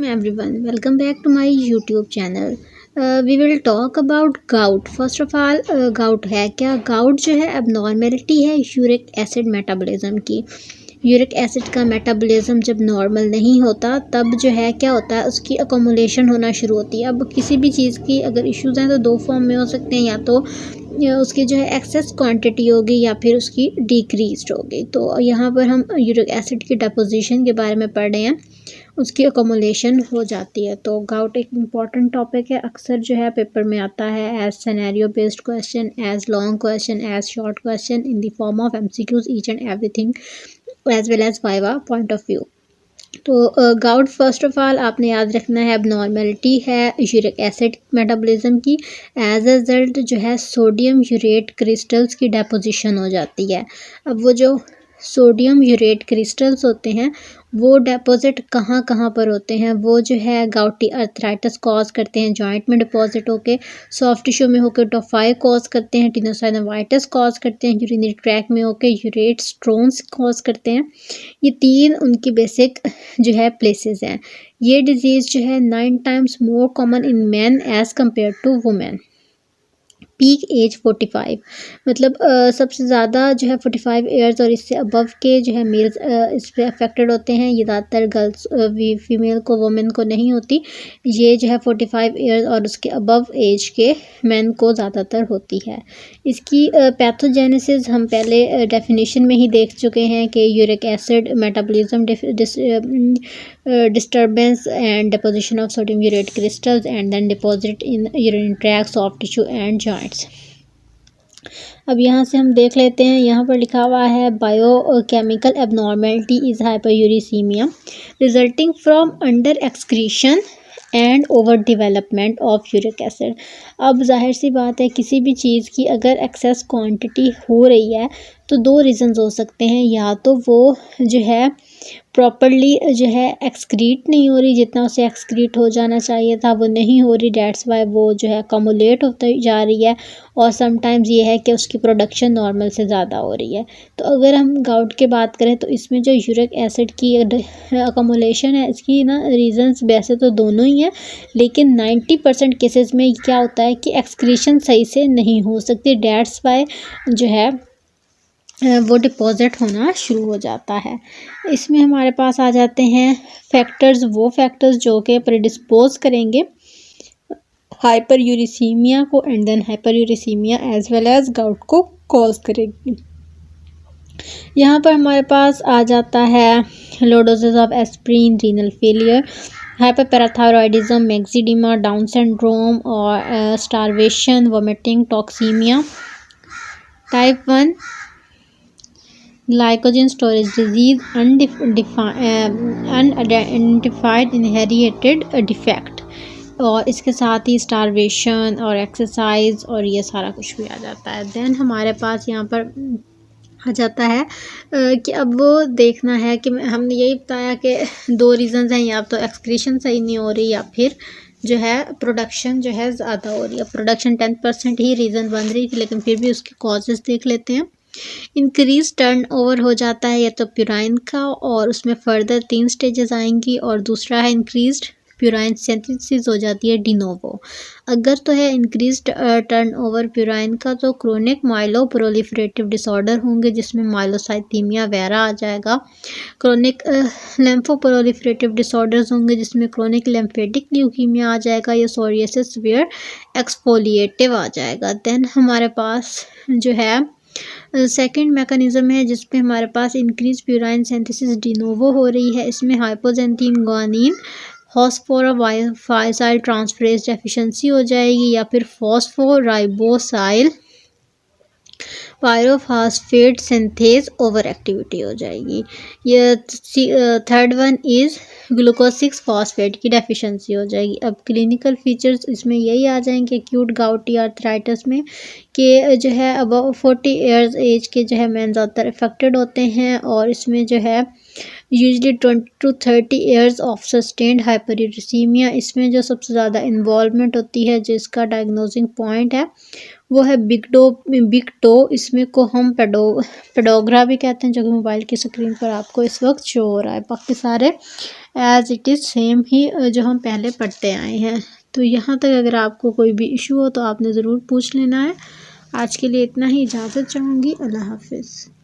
everyone, welcome back to my YouTube channel. We will talk about gout. First of all, gout है क्या? gout जो है abnormality है uric acid metabolism की. Uric acid का metabolism जब नॉर्मल नहीं होता तब जो है क्या होता है, उसकी अकोमुलेशन होना शुरू होती है. अब किसी भी चीज़ की अगर इश्यूज़ हैं तो दो फॉर्म में हो सकते हैं, या उसकी जो है एक्सेस क्वांटिटी होगी या फिर उसकी डिक्रीज्ड होगी. तो यहाँ पर हम यूरिक एसिड की डिपोजिशन के बारे में पढ़ रहे हैं, उसकी अकोमुलेशन हो जाती है. तो गाउट एक इम्पॉर्टेंट टॉपिक है, अक्सर जो है पेपर में आता है as scenario based question, as long question, as short question in the form of MCQs each and everything as well as viva point of view. तो गाउट फर्स्ट ऑफ ऑल आपने याद रखना है एबनॉर्मेलिटी है uric acid metabolism की. As a result जो है sodium urate crystals की डेपोजिशन हो जाती है. अब वो जो सोडियम यूरेट क्रिस्टल्स होते हैं वो डेपोजिट कहाँ कहाँ पर होते हैं, वो जो है गाउटी अर्थराइटिस कॉज करते हैं जॉइंट में डिपॉजिट होके, सॉफ्ट टिश्यू में होकर टोफाई कॉज करते हैं, टिनोसाइनोवाइटिस कॉज करते हैं, यूरिनरी ट्रैक में होकर यूरेट स्ट्रोन्स कॉज करते हैं. ये तीन उनकी बेसिक जो है प्लेसेस हैं. ये डिजीज़ जो है 9 times more common in man as compared to women. Peak age 45, मतलब सबसे ज़्यादा जो है 45 ईयर्स और इससे अबव के जो है मेल्स इस पर अफेक्टेड होते हैं. ये ज़्यादातर गर्ल्स फीमेल को वुमेन को नहीं होती. ये जो है 45 ईयर्स और उसके अबव एज के मेन को ज़्यादातर होती है. इसकी पैथोजेनेसिस हम पहले डेफिनेशन में ही देख चुके हैं कि uric acid metabolism disturbance and deposition of sodium urate crystals and then deposit in urinary tract, soft tissue and joints. अब यहाँ से हम देख लेते हैं, यहाँ पर लिखा हुआ है biochemical abnormality is hyperuricemia resulting from under excretion and over development of uric acid. अब जाहिर सी बात है किसी भी चीज़ की अगर एक्सेस क्वांटिटी हो रही है तो दो रीज़न्स हो सकते हैं. या तो वो जो है प्रॉपरली जो है एक्सक्रीट नहीं हो रही, जितना उसे एक्सक्रीट हो जाना चाहिए था वो नहीं हो रही, डेट्स वाई वो जो है अकोमुलेट होती जा रही है. और समटाइम्स ये है कि उसकी प्रोडक्शन नॉर्मल से ज़्यादा हो रही है. तो अगर हम गाउट की बात करें तो इसमें जो यूरिक एसिड की अकोमुलेशन है इसकी ना रीज़न्स वैसे तो दोनों ही हैं, लेकिन 90% केसेस में क्या होता है कि एक्सक्रीशन सही से नहीं हो सकती, डेट्स वाई जो है वो डिपॉजिट होना शुरू हो जाता है. इसमें हमारे पास आ जाते हैं फैक्टर्स, वो फैक्टर्स जो कि प्रेडिस्पोज करेंगे हाइपर यूरिसीमिया को and then hyperuricaemia as well as gout को कॉज करेगी. यहाँ पर हमारे पास आ जाता है low doses of aspirin, renal failure, hyperparathyroidism, myxoedema, Down syndrome और starvation, vomiting, toxaemia. Type 1 glycogen storage disease, unidentified inherited defect, और इसके साथ ही स्टारवेशन और एक्सरसाइज और ये सारा कुछ भी आ जाता है. देन हमारे पास यहाँ पर आ जाता है कि अब वो देखना है कि हमने यही बताया कि दो रीज़न्स हैं, या तो एक्सक्रीशन सही नहीं हो रही या फिर जो है प्रोडक्शन जो है ज़्यादा हो रही है. प्रोडक्शन 10% ही रीज़न बन रही थी, लेकिन फिर भी उसके कॉजेज़ देख लेते हैं. इंक्रीज टर्नओवर हो जाता है या तो प्यूराइन का, और उसमें फर्दर 3 स्टेजेस आएंगी, और दूसरा है इंक्रीज्ड प्यूराइन सिंथेसिस हो जाती है डिनोवो. अगर तो है इंक्रीज टर्नओवर प्यूराइन का तो क्रोनिक माइलो प्रोलिफरेटिव डिसऑर्डर होंगे जिसमें माइलोसाइथीमिया वेरा आ जाएगा. क्रोनिक लेम्फोप्रोलिफरेटिव डिसऑर्डर्स होंगे जिसमें क्रोनिक लेम्फेटिक ल्यूकीमिया आ जाएगा, या सोरियासिस वेयर एक्सफोलिएटिव आ जाएगा. देन हमारे पास जो है सेकेंड मैकेनिज्म है जिसपे हमारे पास इंक्रीज प्यूराइन सिंथेसिस डिनोवो हो रही है. इसमें हाइपोजेंथीन ग्वानिन फॉस्फोराइसाइल ट्रांसफरेज डेफिशिएंसी हो जाएगी, या फिर phosphoribosyl pyrophosphate synthase over activity हो जाएगी. ये third one is glucose 6 phosphate की डेफिशिएंसी हो जाएगी. अब क्लिनिकल फीचर्स इसमें यही आ जाएंगे एक्यूट गाउटी आर्थराइटिस में कि जो है अबव 40 ईयर्स एज के जो है मैन ज़्यादातर अफेक्टेड होते हैं, और इसमें जो है usually 20 to 30 years of sustained hyperuricemia. इसमें जो सबसे ज़्यादा इन्वॉल्वमेंट होती है जिसका डायग्नोजिंग पॉइंट है वो है बिग टो. इस इसमें को हम पेडोग्रा भी कहते हैं, जो कि मोबाइल की स्क्रीन पर आपको इस वक्त शो हो रहा है। बाकी सारे एज इट इज़ सेम ही जो हम पहले पढ़ते आए हैं। तो यहाँ तक अगर आपको कोई भी इशू हो तो आपने ज़रूर पूछ लेना है। आज के लिए इतना ही, इजाज़त चाहूँगी। अल्लाह हाफिज़।